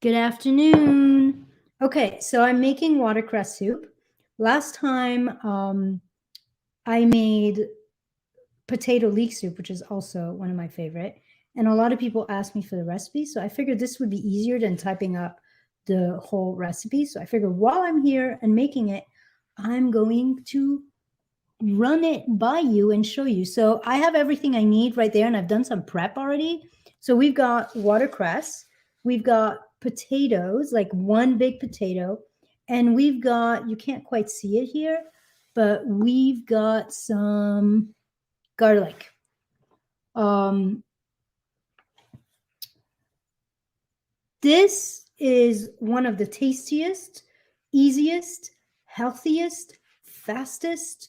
Good afternoon. Okay, so I'm making watercress soup. Last time I made potato leek soup, which is also one of my favorite. And a lot of people asked me for the recipe. So I figured this would be easier than typing up the whole recipe. So I figured while I'm here and making it, I'm going to run it by you and show you. So I have everything I need right there, and I've done some prep already. So we've got watercress, we've got potatoes, like one big potato, and we've got, you can't quite see it here, but we've got some garlic. Um, this is one of the tastiest, easiest, healthiest, fastest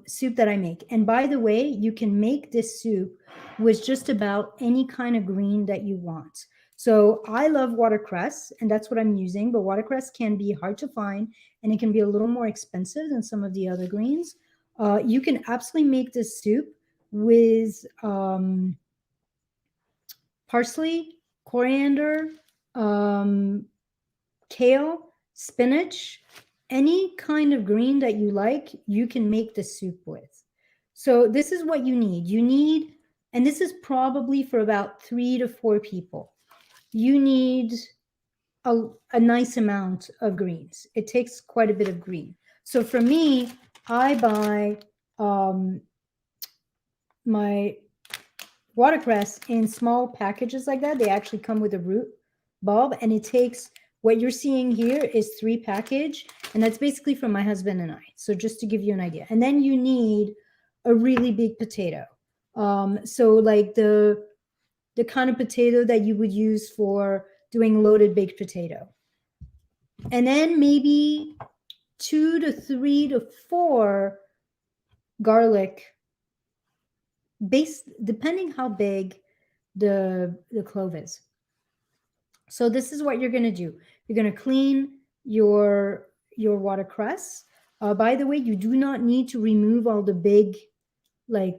soup that I make. And by the way, you can make this soup with just about any kind of green that you want. So I love watercress, and that's what I'm using. But watercress can be hard to find, and it can be a little more expensive than some of the other greens. You can absolutely make this soup with parsley, coriander, um, kale, spinach, any kind of green that you like, you can make the soup with. So this is what you need. You need, and this is probably for about 3 to 4 people. You need a nice amount of greens. It takes quite a bit of green. So for me, I buy my watercress in small packages like that. They actually come with a root bulb, and it takes, what you're seeing here is 3 package, and that's basically from my husband and I. So just to give you an idea. And then you need a really big potato. So like the kind of potato that you would use for doing loaded baked potato. And then maybe 2 to 3 to 4 garlic, based depending how big the clove is. So this is what you're going to do. You're going to clean your watercress. By the way, you do not need to remove all the big, like,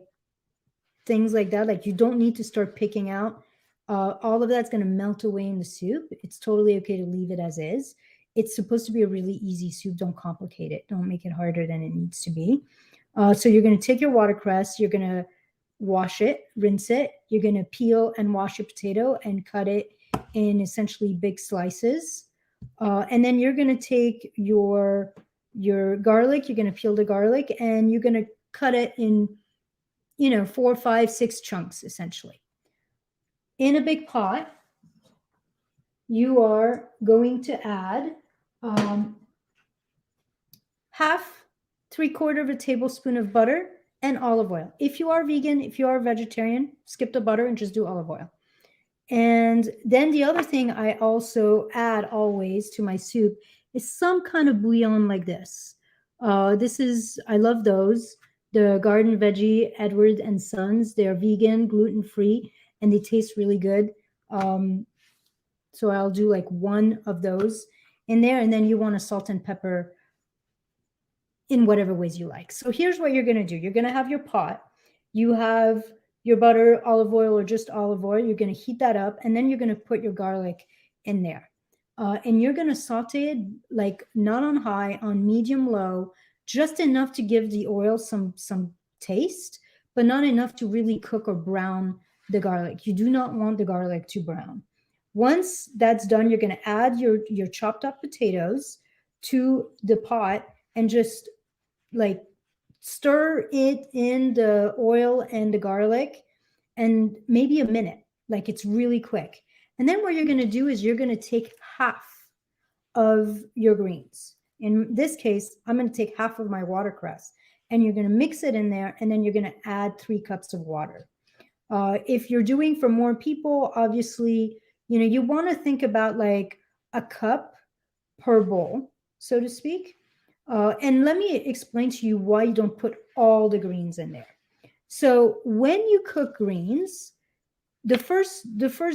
things like that. Like, you don't need to start picking out. All of that's going to melt away in the soup. It's totally okay to leave it as is. It's supposed to be a really easy soup. Don't complicate it. Don't make it harder than it needs to be. So you're going to take your watercress. You're going to wash it, rinse it. You're going to peel and wash your potato and cut it in essentially big slices. And then you're going to take your garlic. You're going to peel the garlic, and you're going to cut it in 4, 5, 6 chunks, essentially. In a big pot, you are going to add half, 3/4 of a tablespoon of butter and olive oil. If you are vegan, if you are vegetarian, skip the butter and just do olive oil. And then the other thing I also add always to my soup is some kind of bouillon like this. I love those. The Garden Veggie Edward and Sons. They're vegan, gluten-free, and they taste really good. So I'll do like one of those in there, and then you want to salt and pepper in whatever ways you like. So here's what you're going to do. You're going to have your pot. You have your butter, olive oil, or just olive oil. You're going to heat that up, and then you're going to put your garlic in there. And you're going to saute it, like, not on high, on medium low, just enough to give the oil some taste, but not enough to really cook or brown the garlic. You do not want the garlic to brown. Once that's done, you're going to add your chopped up potatoes to the pot and just, like, stir it in the oil and the garlic, and maybe a minute. Like, it's really quick. And then what you're going to do is you're going to take half of your greens. In this case, I'm going to take half of my watercress, and you're going to mix it in there, and then you're going to add 3 cups of water. If you're doing for more people, obviously, you want to think about like a cup per bowl, so to speak. And let me explain to you why you don't put all the greens in there. So when you cook greens, the first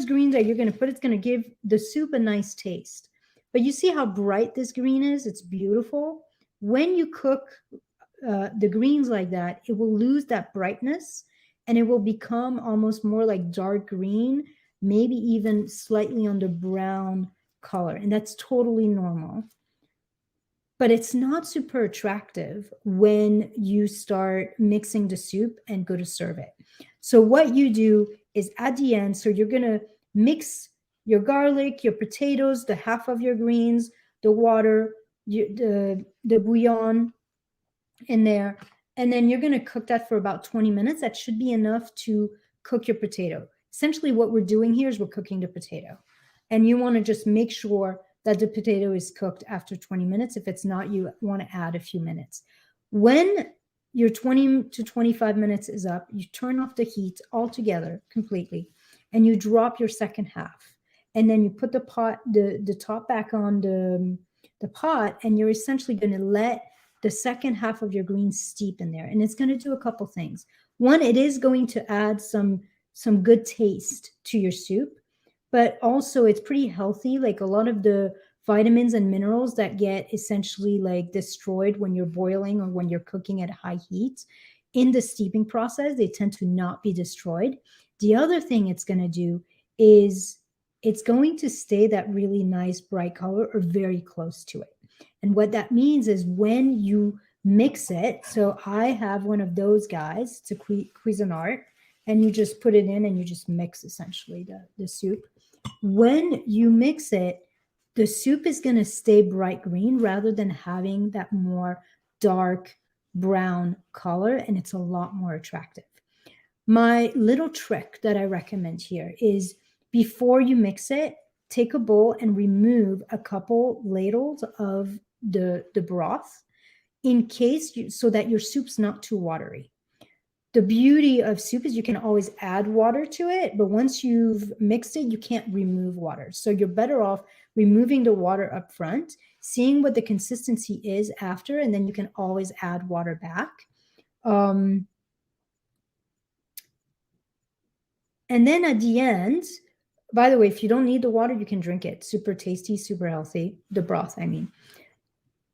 green that you're going to put, it's going to give the soup a nice taste. But you see how bright this green is? It's beautiful. When you cook the greens like that, it will lose that brightness, and it will become almost more like dark green, maybe even slightly on the brown color. And that's totally normal. But it's not super attractive when you start mixing the soup and go to serve it. So what you do is at the end, so you're going to mix your garlic, your potatoes, the half of your greens, the water, the bouillon in there. And then you're going to cook that for about 20 minutes. That should be enough to cook your potato. Essentially what we're doing here is we're cooking the potato. And you want to just make sure that the potato is cooked after 20 minutes. If it's not, you want to add a few minutes. When your 20 to 25 minutes is up, you turn off the heat altogether completely, and you drop your second half. And then you put the top back on the pot, and you're essentially going to let the second half of your greens steep in there. And it's going to do a couple things. One, it is going to add some good taste to your soup, but also it's pretty healthy. Like a lot of the vitamins and minerals that get essentially like destroyed when you're boiling or when you're cooking at high heat in the steeping process, they tend to not be destroyed. The other thing it's going to do is it's going to stay that really nice bright color or very close to it. And what that means is when you mix it, so I have one of those guys, it's a Cuisinart, and you just put it in and you just mix essentially the soup. When you mix it, the soup is going to stay bright green rather than having that more dark brown color, and it's a lot more attractive. My little trick that I recommend here is before you mix it, take a bowl and remove a couple ladles of the broth in case so that your soup's not too watery. The beauty of soup is you can always add water to it, but once you've mixed it, you can't remove water. So you're better off removing the water up front, seeing what the consistency is after, and then you can always add water back. And then at the end, by the way, if you don't need the water, you can drink it. Super tasty, super healthy. The broth, I mean.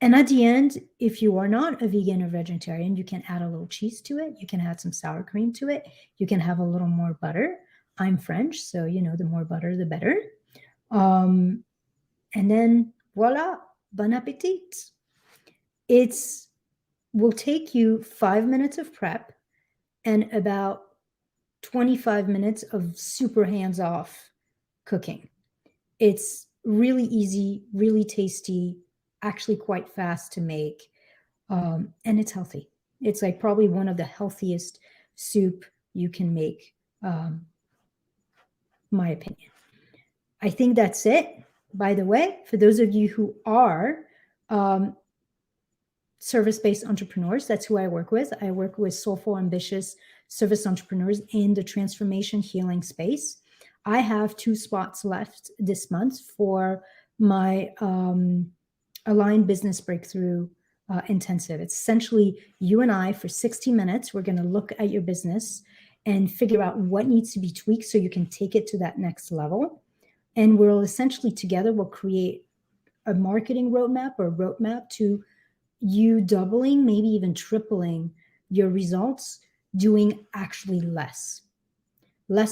And at the end, if you are not a vegan or vegetarian, you can add a little cheese to it. You can add some sour cream to it. You can have a little more butter. I'm French, so, the more butter, the better. And then voila, bon appetit. It will take you 5 minutes of prep and about 25 minutes of super hands-off cooking. It's really easy, really tasty, actually quite fast to make, and it's healthy. It's like probably one of the healthiest soup you can make, my opinion. I think that's it. By the way, for those of you who are service-based entrepreneurs, that's who I work with. I work with soulful, ambitious service entrepreneurs in the transformation healing space. I have 2 spots left this month for my Aligned Business Breakthrough Intensive. It's essentially you and I for 60 minutes. We're going to look at your business and figure out what needs to be tweaked so you can take it to that next level. And we'll essentially together, we'll create a marketing roadmap or a roadmap to you doubling, maybe even tripling your results, doing actually less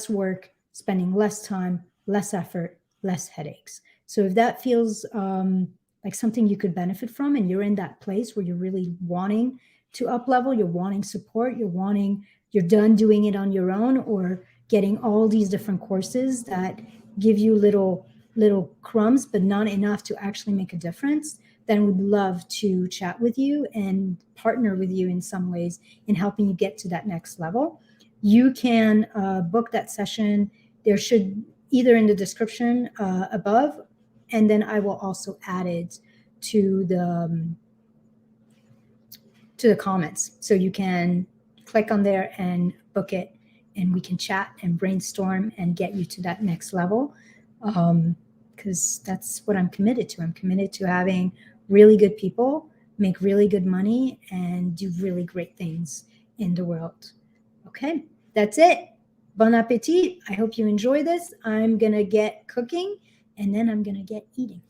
work, spending less time, less effort, less headaches. So if that feels like something you could benefit from, and you're in that place where you're really wanting to up level, you're wanting support, you're done doing it on your own, or getting all these different courses that give you little crumbs, but not enough to actually make a difference, then would love to chat with you and partner with you in some ways in helping you get to that next level. You can book that session. There should either in the description above, and then I will also add it to the comments. So you can click on there and book it, and we can chat and brainstorm and get you to that next level. Because that's what I'm committed to. I'm committed to having really good people make really good money and do really great things in the world. Okay, that's it. Bon appetit. I hope you enjoy this. I'm going to get cooking, and then I'm going to get eating.